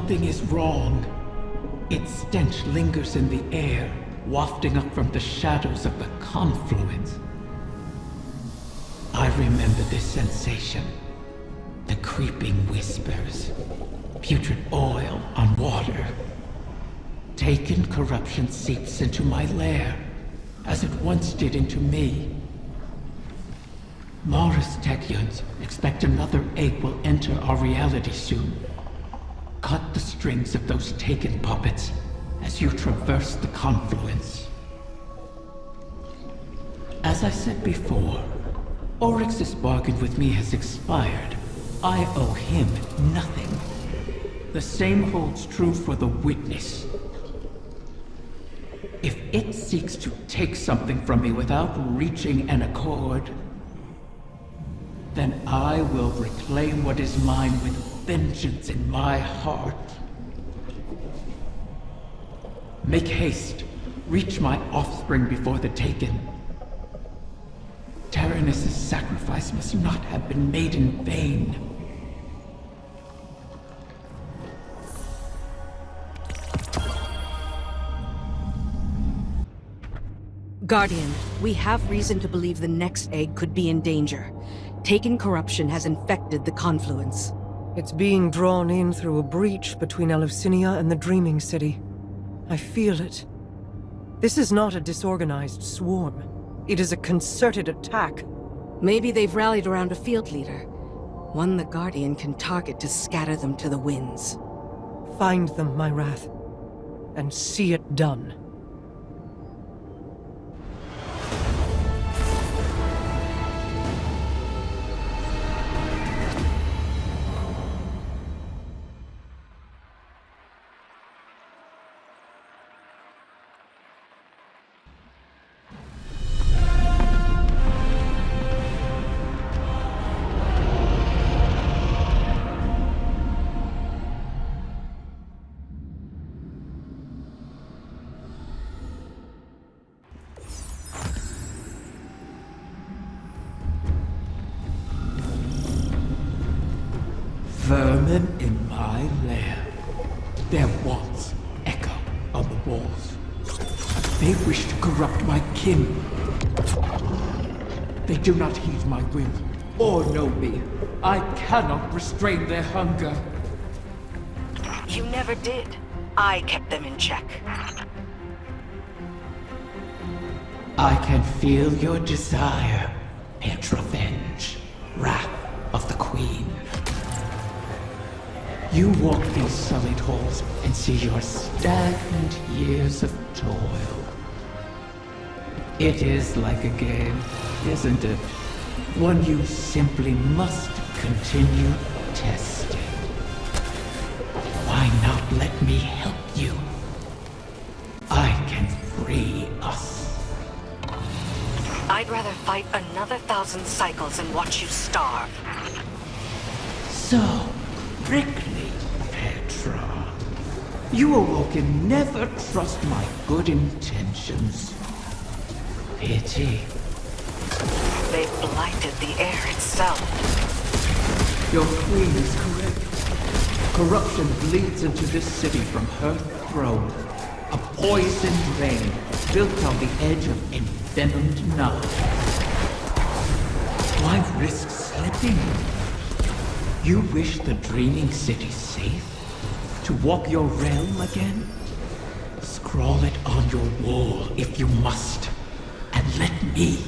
Something is wrong. Its stench lingers in the air, wafting up from the shadows of the confluence. I remember this sensation. The creeping whispers. Putrid oil on water. Taken corruption seeps into my lair, as it once did into me. Morris Tekyans expect another egg will enter our reality soon. Cut the strings of those taken puppets as you traverse the confluence. As I said before, Oryx's bargain with me has expired. I owe him nothing. The same holds true for the Witness. If it seeks to take something from me without reaching an accord, then I will reclaim what is mine with vengeance in my heart. Make haste. Reach my offspring before the Taken. Tyrannus' sacrifice must not have been made in vain. Guardian, we have reason to believe the next egg could be in danger. Taken corruption has infected the confluence. It's being drawn in through a breach between Eleusinia and the Dreaming City. I feel it. This is not a disorganized swarm. It is a concerted attack. Maybe they've rallied around a field leader. One the Guardian can target to scatter them to the winds. Find them, my Wrath, and see it done. Vermin in my lair. Their wants echo on the walls. They wish to corrupt my kin. They do not heed my will or know me. I cannot restrain their hunger. You never did. I kept them in check. I can feel your desire, Petrovenge, wrath of the Queen. You walk these sullied halls and see your stagnant years of toil. It is like a game, isn't it? One you simply must continue testing. Why not let me help you? I can free us. I'd rather fight another 1,000 cycles and watch you starve. So prickly, Petra. You awoken never trust my good intentions. Pity. They've blighted the air itself. Your queen is correct. Corruption bleeds into this city from her throne. A poisoned rain built on the edge of envenomed knowledge. Why risk slipping? You wish the Dreaming City safe? To walk your realm again? Scrawl it on your wall if you must. And let me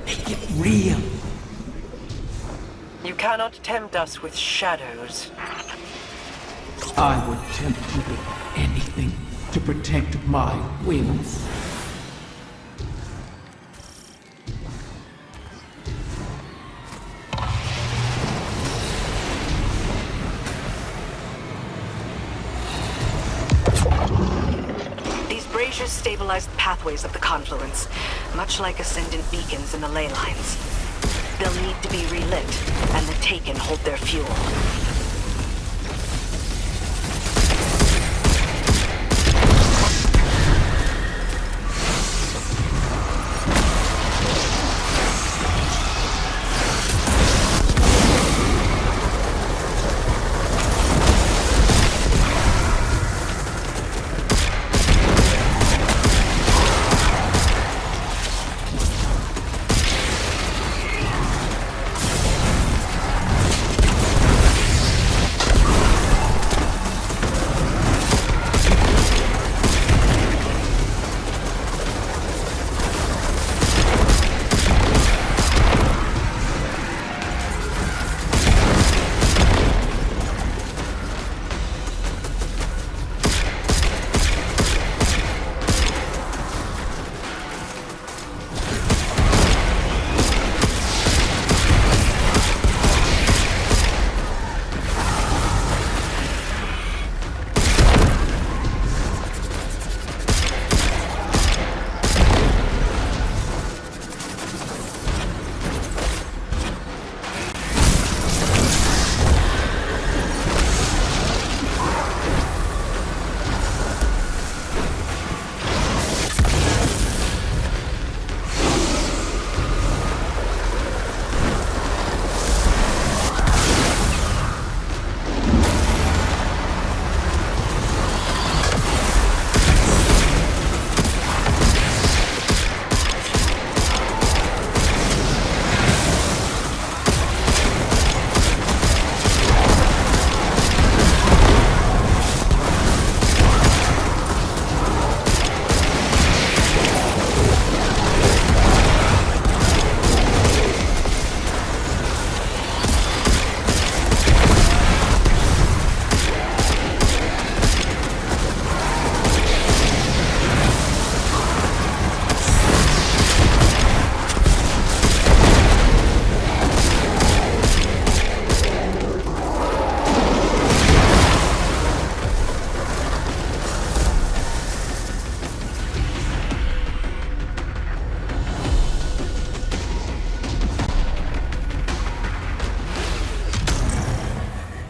make it real. You cannot tempt us with shadows. I would tempt you with anything to protect my whims. These braziers stabilize the pathways of the confluence, much like ascendant beacons in the ley lines. They'll need to be relit, and the Taken hold their fuel.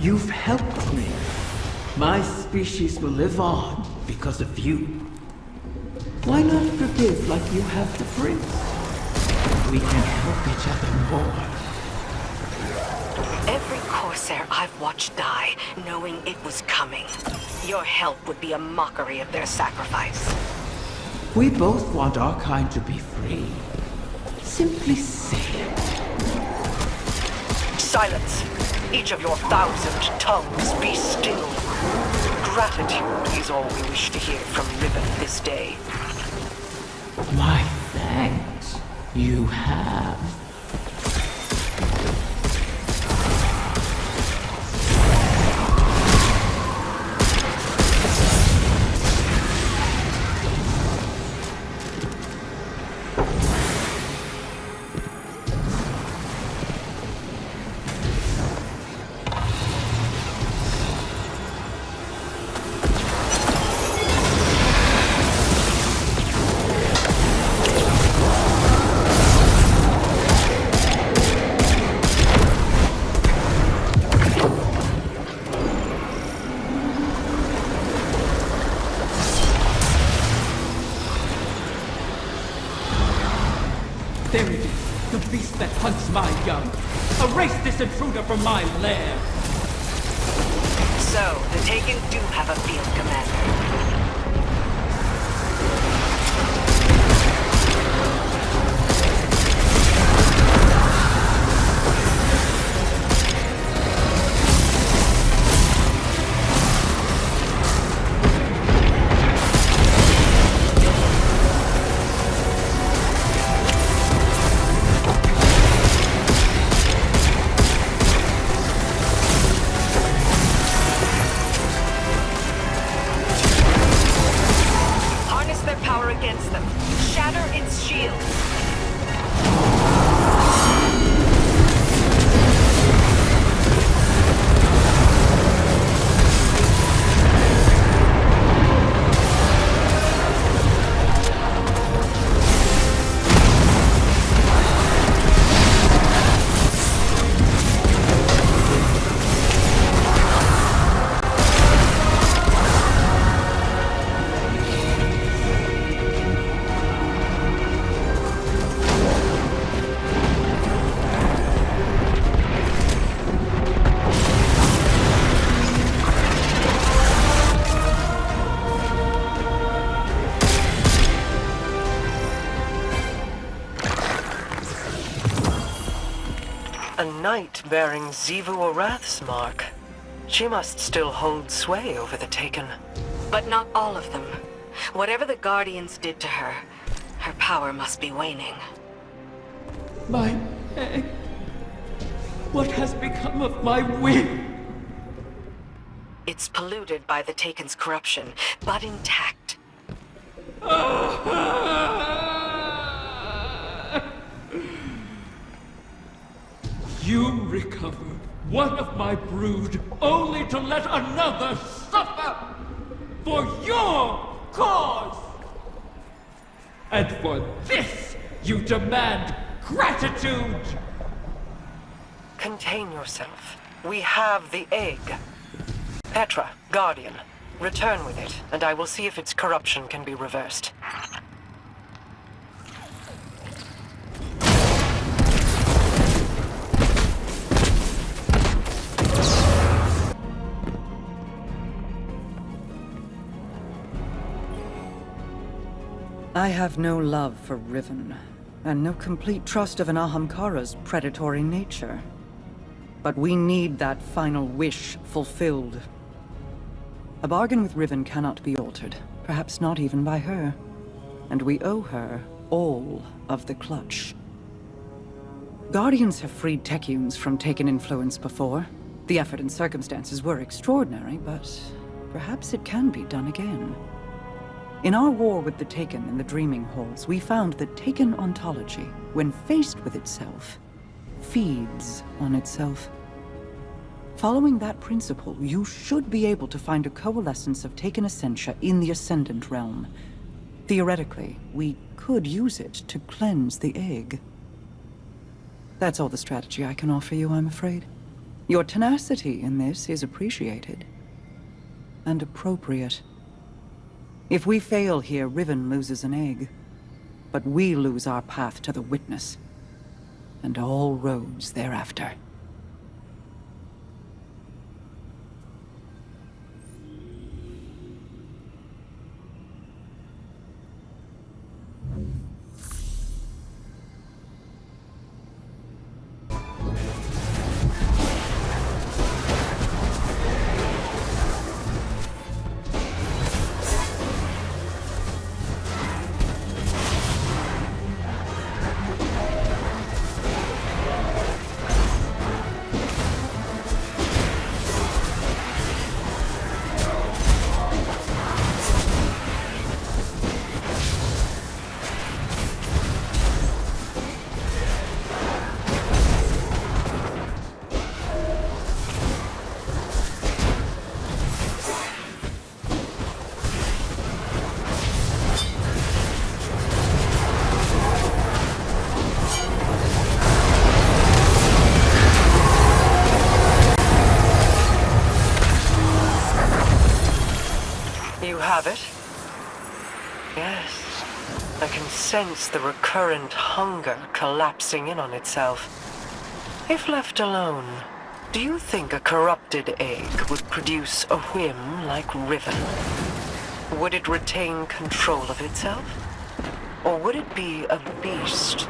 You've helped me. My species will live on because of you. Why not forgive like you have the prince? We can help each other more. Every Corsair I've watched die, knowing it was coming. Your help would be a mockery of their sacrifice. We both want our kind to be free. Simply say it. Silence! Each of your 1,000 tongues be still. Gratitude is all we wish to hear from Riven this day. My thanks. You have. There it is, the beast that hunts my young. Erase this intruder from my lair. So, the Taken do have a field commander. Against them. Shatter its shield. A knight bearing Xivu Arath's mark. She must still hold sway over the Taken. But not all of them. Whatever the Guardians did to her, her power must be waning. My egg. What has become of my wing? It's polluted by the Taken's corruption, but intact. You recovered one of my brood, only to let another suffer for your cause! And for this, you demand gratitude! Contain yourself. We have the egg. Petra, Guardian, return with it, and I will see if its corruption can be reversed. I have no love for Riven, and no complete trust of an Ahamkara's predatory nature. But we need that final wish fulfilled. A bargain with Riven cannot be altered, perhaps not even by her. And we owe her all of the clutch. Guardians have freed Techuns from Taken influence before. The effort and circumstances were extraordinary, but perhaps it can be done again. In our war with the Taken in the Dreaming Halls, we found that Taken ontology, when faced with itself, feeds on itself. Following that principle, you should be able to find a coalescence of Taken essentia in the Ascendant realm. Theoretically, we could use it to cleanse the egg. That's all the strategy I can offer you, I'm afraid. Your tenacity in this is appreciated. And appropriate. If we fail here, Riven loses an egg. But we lose our path to the Witness. And all roads thereafter. You have it? Yes. I can sense the recurrent hunger collapsing in on itself. If left alone, do you think a corrupted egg would produce a whim like Riven? Would it retain control of itself? Or would it be a beast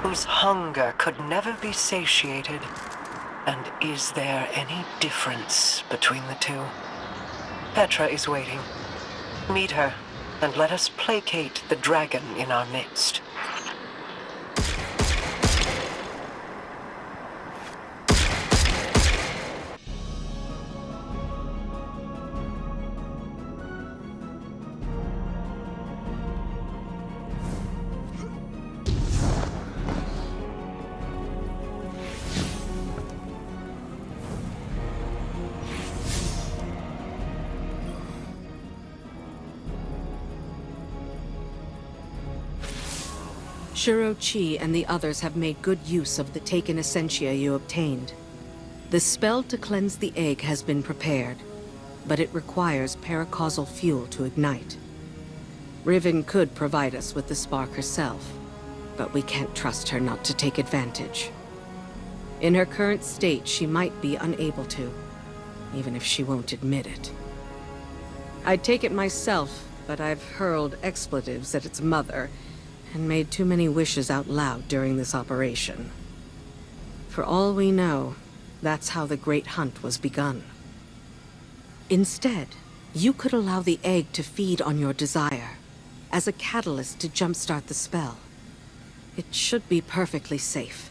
whose hunger could never be satiated? And is there any difference between the two? Petra is waiting. Meet her, and let us placate the dragon in our midst. Shuro-Chi and the others have made good use of the taken essentia you obtained. The spell to cleanse the egg has been prepared, but it requires paracausal fuel to ignite. Riven could provide us with the spark herself, but we can't trust her not to take advantage. In her current state, she might be unable to, even if she won't admit it. I'd take it myself, but I've hurled expletives at its mother, and made too many wishes out loud during this operation. For all we know, that's how the Great Hunt was begun. Instead, you could allow the egg to feed on your desire, as a catalyst to jumpstart the spell. It should be perfectly safe.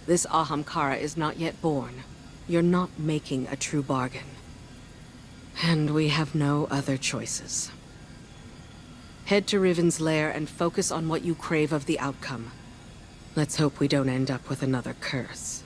This Ahamkara is not yet born. You're not making a true bargain. And we have no other choices. Head to Riven's lair and focus on what you crave of the outcome. Let's hope we don't end up with another curse.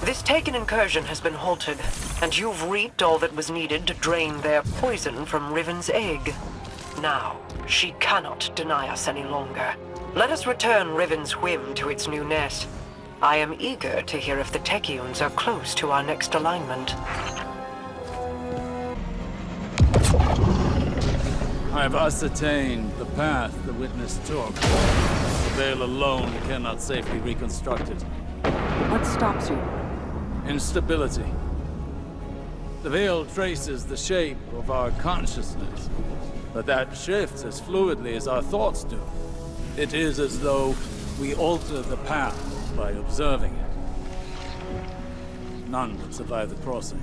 This taken incursion has been halted, and you've reaped all that was needed to drain their poison from Riven's egg. Now, she cannot deny us any longer. Let us return Riven's whim to its new nest. I am eager to hear if the Techions are close to our next alignment. I have ascertained the path the Witness took. The Veil alone cannot safely reconstruct it. What stops you? Instability. The Veil traces the shape of our consciousness, but that shifts as fluidly as our thoughts do. It is as though we alter the path by observing it. None would survive the crossing.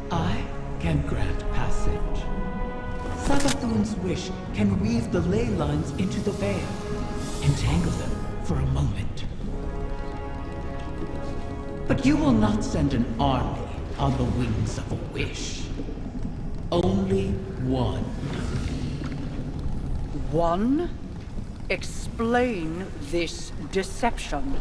I can grant passage. Savathun's wish can weave the ley lines into the veil, entangle them for a moment. But you will not send an army on the wings of a wish. Only one. One? Explain this deception.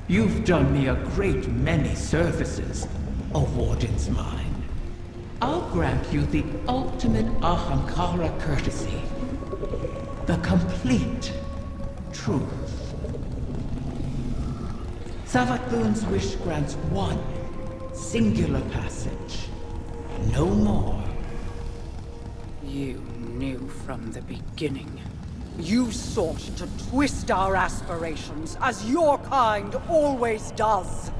You've done me a great many services, O Warden's mine. I'll grant you the ultimate Ahamkara courtesy. The complete truth. Savathun's wish grants one singular passage. No more. You knew from the beginning. You sought to twist our aspirations, as your kind always does.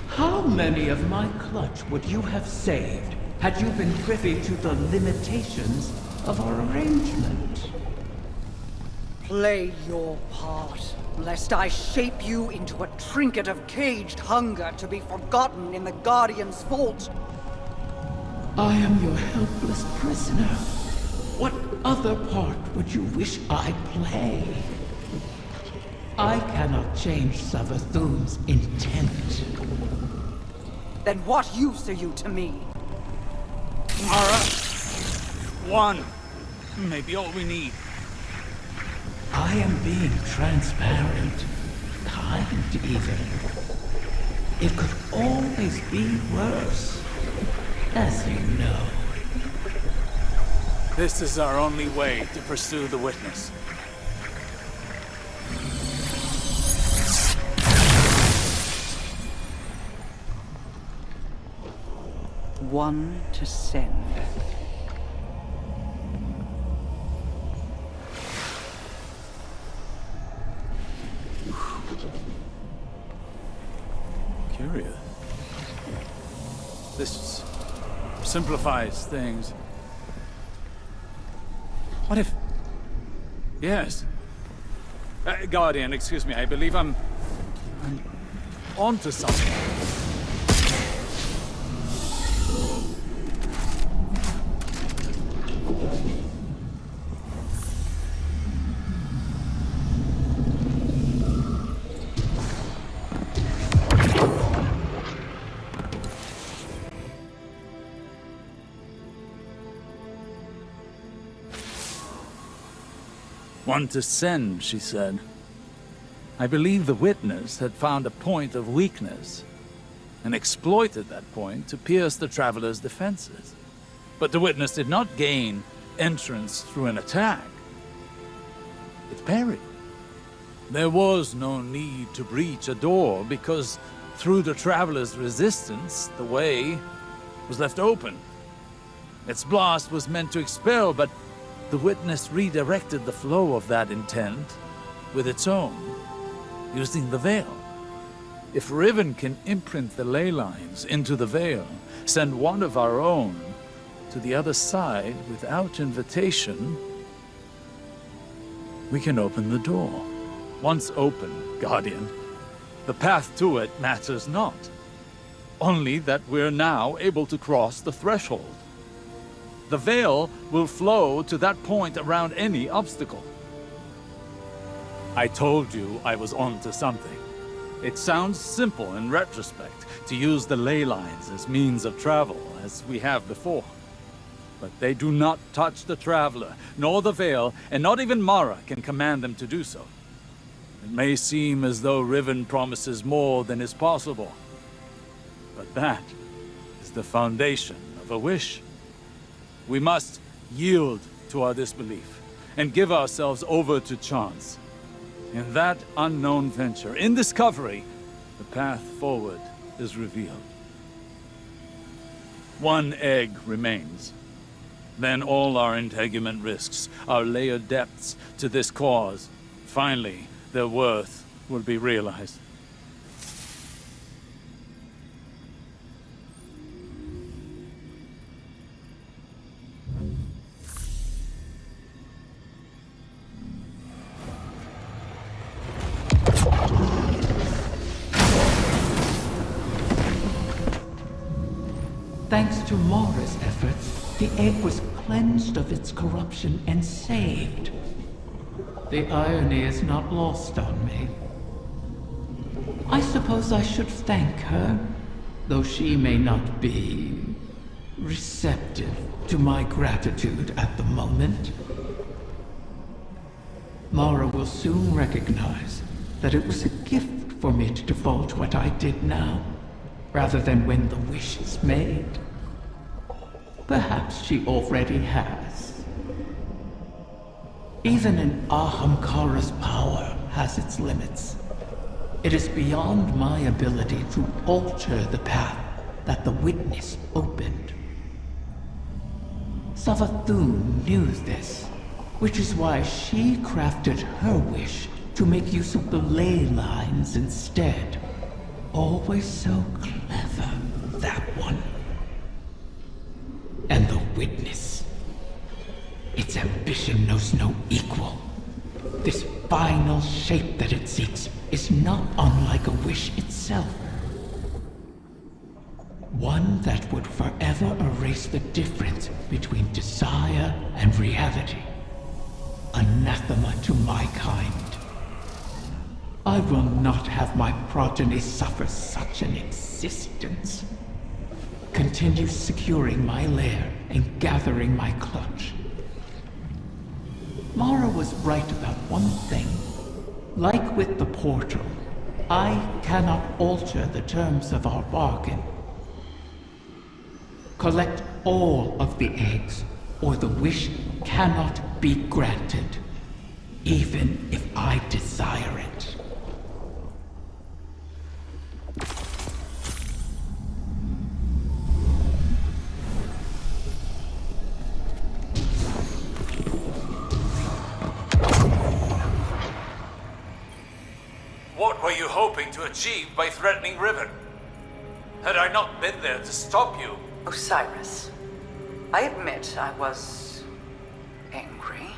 How many of my clutch would you have saved had you been privy to the limitations of our arrangement? Play your part, lest I shape you into a trinket of caged hunger to be forgotten in the Guardian's vault. I am your helpless prisoner. What other part would you wish I play? I cannot change Savathun's intent. Then what use are you to me? Mara, one. Maybe all we need. I am being transparent, kind even. It could always be worse, as you know. This is our only way to pursue the witness. One to send. Curious. This simplifies things. What if... Yes. Guardian, excuse me, I believe I'm onto something. One to send, she said. I believe the witness had found a point of weakness and exploited that point to pierce the traveler's defenses. But the witness did not gain entrance through an attack. It parried. There was no need to breach a door because through the traveler's resistance, the way was left open. Its blast was meant to expel, but the witness redirected the flow of that intent with its own, using the veil. If Riven can imprint the ley lines into the veil, send one of our own to the other side without invitation, we can open the door. Once open, Guardian, the path to it matters not. Only that we're now able to cross the threshold. The veil will flow to that point around any obstacle. I told you I was onto something. It sounds simple in retrospect to use the ley lines as means of travel, as we have before. But they do not touch the traveler, nor the veil, and not even Mara can command them to do so. It may seem as though Riven promises more than is possible, but that is the foundation of a wish. We must yield to our disbelief and give ourselves over to chance. In that unknown venture, in discovery, the path forward is revealed. One egg remains. Then all our integument risks, our layered depths to this cause, finally, their worth will be realized. Thanks to Mara's efforts, the egg was cleansed of its corruption and saved. The irony is not lost on me. I suppose I should thank her, though she may not be receptive to my gratitude at the moment. Mara will soon recognize that it was a gift for me to divulge what I did now, rather than when the wish is made. Perhaps she already has. Even an Ahamkara's power has its limits. It is beyond my ability to alter the path that the witness opened. Savathun knew this, which is why she crafted her wish to make use of the ley lines instead. Always so clever, that one. And the witness. Its ambition knows no equal. This final shape that it seeks is not unlike a wish itself. One that would forever erase the difference between desire and reality. Anathema to my kind. I will not have my progeny suffer such an existence. Continue securing my lair and gathering my clutch. Mara was right about one thing. Like with the portal, I cannot alter the terms of our bargain. Collect all of the eggs, or the wish cannot be granted, even if I desire it. What were you hoping to achieve by threatening Riven? Had I not been there to stop you? Osiris, I admit I was angry.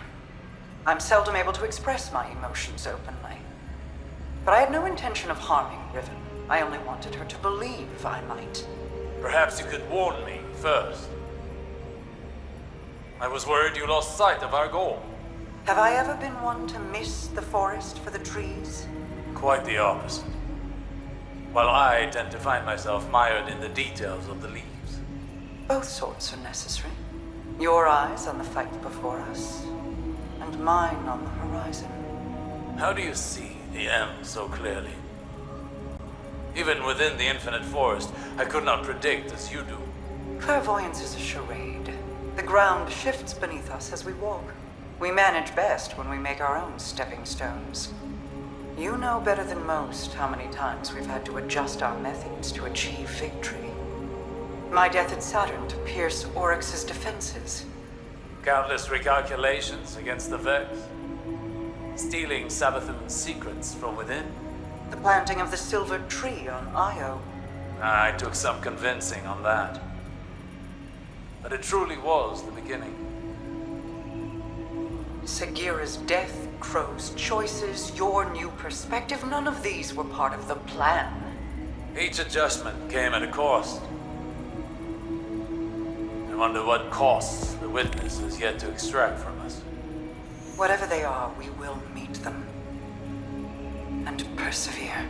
I'm seldom able to express my emotions openly. But I had no intention of harming Riven. I only wanted her to believe I might. Perhaps you could warn me first. I was worried you lost sight of our goal. Have I ever been one to miss the forest for the trees? Quite the opposite. While I tend to find myself mired in the details of the leaves. Both sorts are necessary. Your eyes on the fight before us, and mine on the horizon. How do you see the end so clearly? Even within the infinite forest, I could not predict as you do. Clairvoyance is a charade. The ground shifts beneath us as we walk. We manage best when we make our own stepping stones. You know better than most how many times we've had to adjust our methods to achieve victory. My death at Saturn to pierce Oryx's defenses. Countless recalculations against the Vex. Stealing Savathun's secrets from within. The planting of the silver tree on Io. I took some convincing on that. But it truly was the beginning. Sagira's death, Crow's choices, your new perspective, none of these were part of the plan. Each adjustment came at a cost. I wonder what costs the witness has yet to extract from us. Whatever they are, we will meet them. And persevere.